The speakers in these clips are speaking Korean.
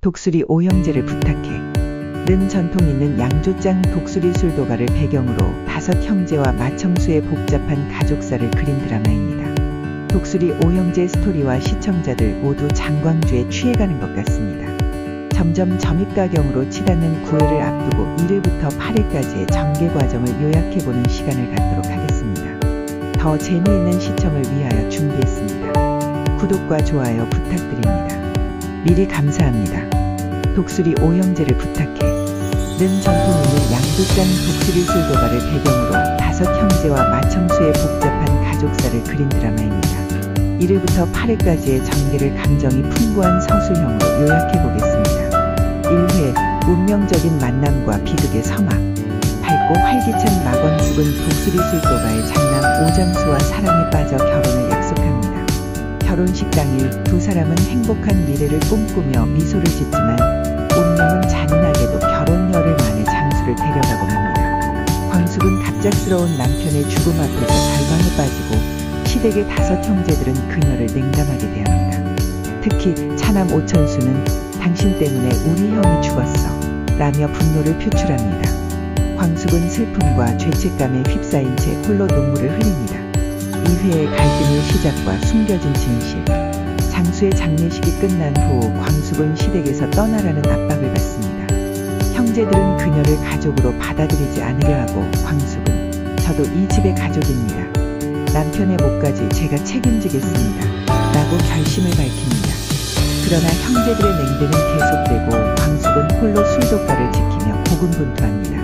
독수리 오형제를 부탁해 는 전통 있는 양조장 독수리 술도가를 배경으로 5형제와 마청수의 복잡한 가족사를 그린 드라마입니다. 독수리 오형제 스토리와 시청자들 모두 장광주에 취해가는 것 같습니다. 점점 점입가경으로 치닫는 9회를 앞두고 1회부터 8회까지의 전개 과정을 요약해보는 시간을 갖도록 하겠습니다. 더 재미있는 시청을 위하여 준비했습니다. 구독과 좋아요 부탁드립니다. 미리 감사합니다. 독수리 오형제를 부탁해 는 전통 있는 양조장 독수리 술도가를 배경으로 5형제와 마청수의 복잡한 가족사를 그린 드라마입니다. 1회부터 8회까지의 전개를 감정이 풍부한 서술형으로 요약해보겠습니다. 1회 운명적인 만남과 비극의 서막. 밝고 활기찬 마광숙은 독수리 술도가의 장남 오장수와 사랑에 빠져 결혼을 약속합니다. 결혼식 당일 두 사람은 행복한 미래를 꿈꾸며 미소를 짓지만 운명은 잔인하게도 결혼 열흘 만에 장수를 데려가곤 합니다. 광숙은 갑작스러운 남편의 죽음 앞에서 절망에 빠지고 시댁의 5형제들은 그녀를 냉담하게 대합니다. 특히 차남 오천수는 당신 때문에 우리 형이 죽었어 라며 분노를 표출합니다. 광숙은 슬픔과 죄책감에 휩싸인 채 홀로 눈물을 흘립니다. 2회의 갈등의 시작과 숨겨진 진실. 장수의 장례식이 끝난 후 광숙은 시댁에서 떠나라는 압박을 받습니다. 형제들은 그녀를 가족으로 받아들이지 않으려 하고 광숙은 저도 이 집의 가족입니다. 남편의 몫까지 제가 책임지겠습니다. 라고 결심을 밝힙니다. 그러나 형제들의 냉대는 계속되고 광숙은 홀로 술도가를 지키며 고군분투합니다.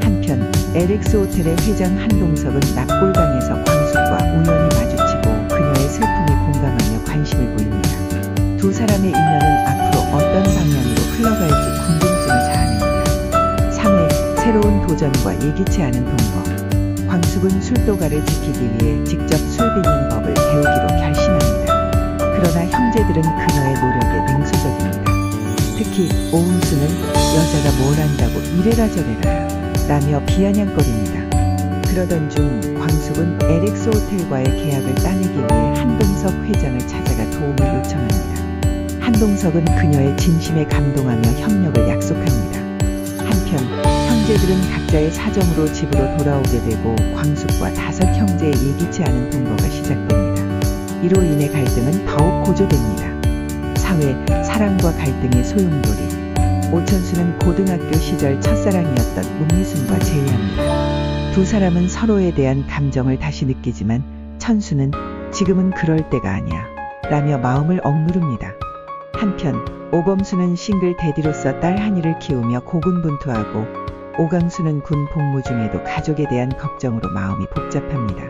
한편 LX 호텔의 회장 한동석은 납골당에서 광숙과 우연히 마주치고 그녀의 슬픔에 공감하며 관심을 보입니다. 두 사람의 인연은 앞으로 어떤 방향으로 흘러갈지 궁금증을 자아냅니다. 3회 새로운 도전과 예기치 않은 동거. 광숙은 술도가를 지키기 위해 직접 술 빚는 법을 배우기로 결심합니다. 그러나 형제들은 그녀의 노력에 냉소적입니다. 특히 오은수는 여자가 뭘 안다고 이래라 저래라 라며 비아냥거립니다. 그러던 중 광숙은 LX 호텔과의 계약을 따내기 위해 한동석 회장을 찾아가 도움을 요청합니다. 한동석은 그녀의 진심에 감동하며 협력을 약속합니다. 한편 형제들은 각자의 사정으로 집으로 돌아오게 되고 광숙과 5형제의 예기치 않은 동거가 시작됩니다. 이로 인해 갈등은 더욱 고조됩니다. 4회 사랑과 갈등의 소용돌이. 오천수는 고등학교 시절 첫사랑이었던 문미순과 재회합니다. 두 사람은 서로에 대한 감정을 다시 느끼지만 천수는 지금은 그럴 때가 아니야 라며 마음을 억누릅니다. 한편 오범수는 싱글 대디로서 딸 한이를 키우며 고군분투하고 오강수는 군 복무 중에도 가족에 대한 걱정으로 마음이 복잡합니다.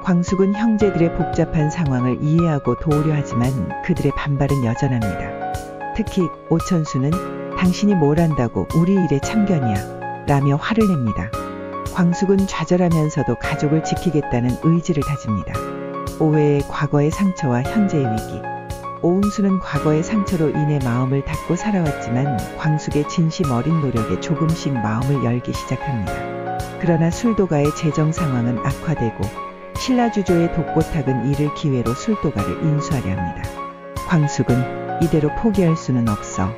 광숙은 형제들의 복잡한 상황을 이해하고 도우려 하지만 그들의 반발은 여전합니다. 특히 오천수는 당신이 뭘 안다고 우리 일에 참견이야 라며 화를 냅니다. 광숙은 좌절하면서도 가족을 지키겠다는 의지를 다집니다. 5회의 과거의 상처와 현재의 위기. 오응수는 과거의 상처로 인해 마음을 닫고 살아왔지만 광숙의 진심 어린 노력에 조금씩 마음을 열기 시작합니다. 그러나 술도가의 재정 상황은 악화되고 신라주조의 독고탁은 이를 기회로 술도가를 인수하려 합니다. 광숙은 이대로 포기할 수는 없어.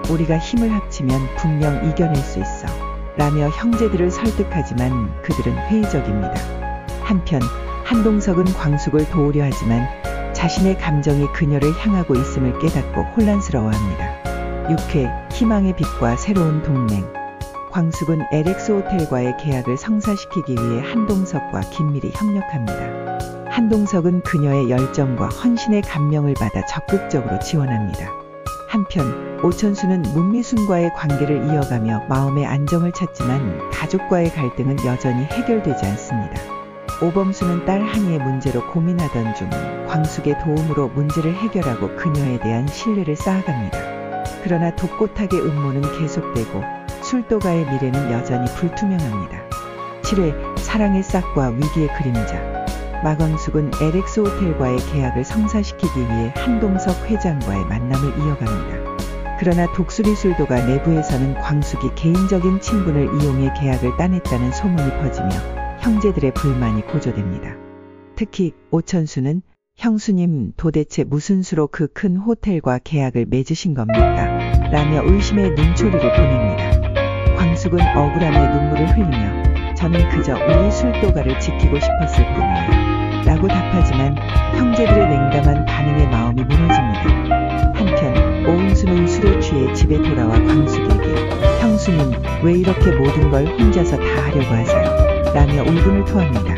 우리가 힘을 합치면 분명 이겨낼 수 있어 라며 형제들을 설득하지만 그들은 회의적입니다. 한편 한동석은 광숙을 도우려 하지만 자신의 감정이 그녀를 향하고 있음을 깨닫고 혼란스러워합니다. 6회 희망의 빛과 새로운 동맹. 광숙은 LX 호텔과의 계약을 성사시키기 위해 한동석과 긴밀히 협력합니다. 한동석은 그녀의 열정과 헌신에 감명을 받아 적극적으로 지원합니다. 한편 오천수는 문미순과의 관계를 이어가며 마음의 안정을 찾지만 가족과의 갈등은 여전히 해결되지 않습니다. 오범수는 딸 한이의 문제로 고민하던 중 광숙의 도움으로 문제를 해결하고 그녀에 대한 신뢰를 쌓아갑니다. 그러나 독고탁의 음모는 계속되고 술도가의 미래는 여전히 불투명합니다. 7회 사랑의 싹과 위기의 그림자. 마광숙은 LX 호텔과의 계약을 성사시키기 위해 한동석 회장과의 만남을 이어갑니다. 그러나 독수리 술도가 내부에서는 광숙이 개인적인 친분을 이용해 계약을 따냈다는 소문이 퍼지며 형제들의 불만이 고조됩니다. 특히 오천수는 형수님, 도대체 무슨 수로 그 큰 호텔과 계약을 맺으신 겁니까? 라며 의심의 눈초리를 보냅니다. 광숙은 억울함에 눈물을 흘리며 저는 그저 우리 술도가를 지키고 싶었을 뿐이에요. 라고 답하지만 형제들의 냉담한 반응에 마음이 무너집니다. 한편 오은수는 술에 취해 집에 돌아와 광숙에게 형수님, 왜 이렇게 모든 걸 혼자서 다 하려고 하세요? 라며 울분을 토합니다.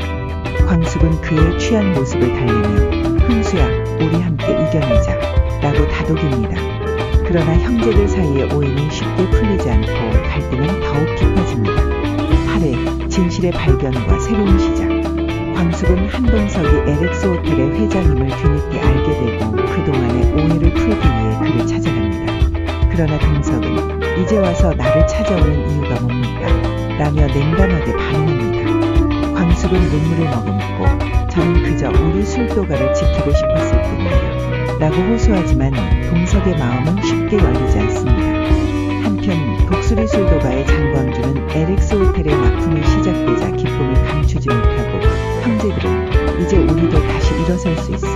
광숙은 그의 취한 모습을 달래며 흥수야, 우리 함께 이겨내자 라고 다독입니다. 그러나 형제들 사이의 오해는 쉽게 풀리지 않고 갈등은 더욱 깊어집니다. 8회 진실의 발견과 새로운 시작. 광숙은 한동석이 LX 호텔의 회장임을 뒤늦게 알게 되고 그동안의 오해를 풀기 위해 그를 찾아갑니다. 그러나 동석은 이제 와서 나를 찾아오는 이유가 뭡니까? 라며 냉담하게 반응합니다. 광숙은 눈물을 머금고 저는 그저 우리 술도가를 지키고 싶었을 뿐이에요. 라고 호소하지만 동석의 마음은 쉽게 열리지 않습니다. 한편 독수리 술도가의 장광주는 LX 호텔의 납품이 시작되자 기쁨을 감추지 못하고 형제들은 이제 우리도 다시 일어설 수 있어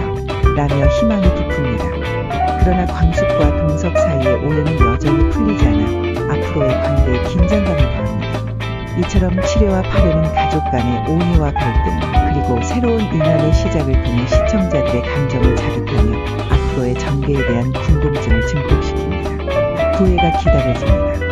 라며 희망이 부풉니다. 그러나 광숙과 동석 사이의 오해는 여전히 풀리지 않아 앞으로의 관계에 긴장감을 더합니다. 이처럼 7회와 8회는 가족 간의 오해와 갈등 그리고 새로운 인연의 시작을 통해 시청자들의 감정을 자극하며 앞으로의 전개에 대한 궁금증을 증폭시킵니다. 9회가 기다려집니다.